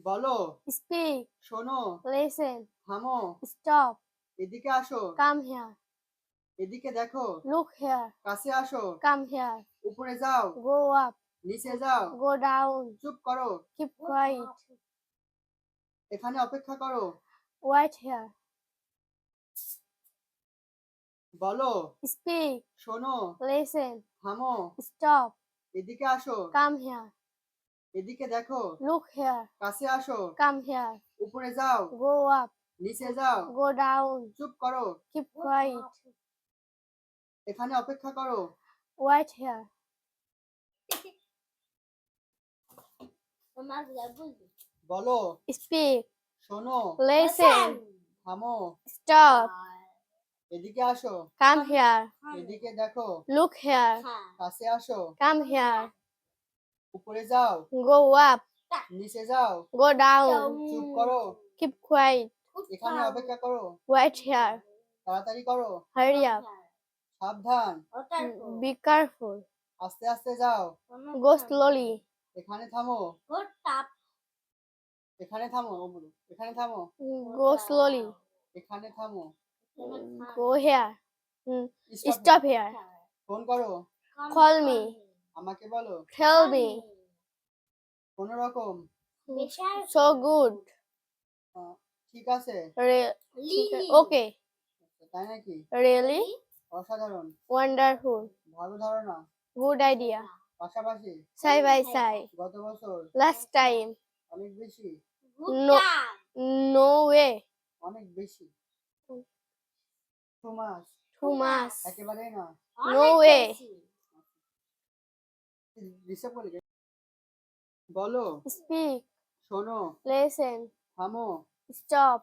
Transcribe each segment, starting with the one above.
বলো, Speak. শোনো, Listen. থামো, Stop. এদিকে আসো, Come here. এদিকে দেখো, Look here. কাছে আসো, Come here. উপরে যাও, Go up. নিচে যাও, Go down. চুপ করো, Keep quiet. এখানে অপেক্ষা করো। Wait here. বলো, Speak. শোনো, Listen. থামো, Stop. এদিকে আসো, Come here. এদিকে দেখো, Look here. কাছে আসো, Come here. উপরে যাও, Go up. নিচে যাও, Go down. চুপ করো, Keep quiet. এখানে অপেক্ষা করো। Wait here. বলো, Speak. শোনো, Listen. থামো, Stop. এদিকে আসো, Come here. এদিকে দেখো, Look here. কাছে আসো, Come here. উপরে যাও, Go up. নিচে যাও, Go down. চুপ করো, Keep quiet. এখানে অপেক্ষা করো, Wait here. তাড়াতাড়ি করো, Hurry up. সাবধান, Be careful. আস্তে আস্তে যাও, Go slowly. এখানে থামো, এখানে থামো, ও বলো, এখানে থামো, Go slowly. এখানে থামো, Go here. Stop Stop here. Phone করো, Call me. আমাকে বলো, Tell me. কোনো রকম, So good. ঠিক আছে, Okay. তাই নাকি, Really? অসাধারণ, Wonderful. ভালো ধারণা, Good idea. পাশাপাশি, Side by side. গত বছর, Last time. অনেক বেশি, No way. অনেক বেশি, 2 মাস, 2 months. একেবারেই না, No way. ডিস্টার্ব করলি কেন? বলো, Speak. শোনো, Listen. থামো, Stop.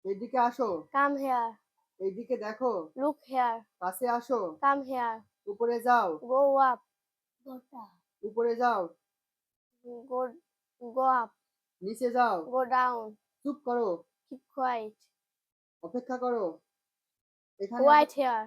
এদিকে আসো, Come here. এইদিকে দেখো, Look here. কাছে আসো, Come here. উপরে যাও, Go up. উপরে যাও, Go up. নিচে যাও, Go down. চুপ করো, Keep quiet. অপেক্ষা করো, এখানে Wait here.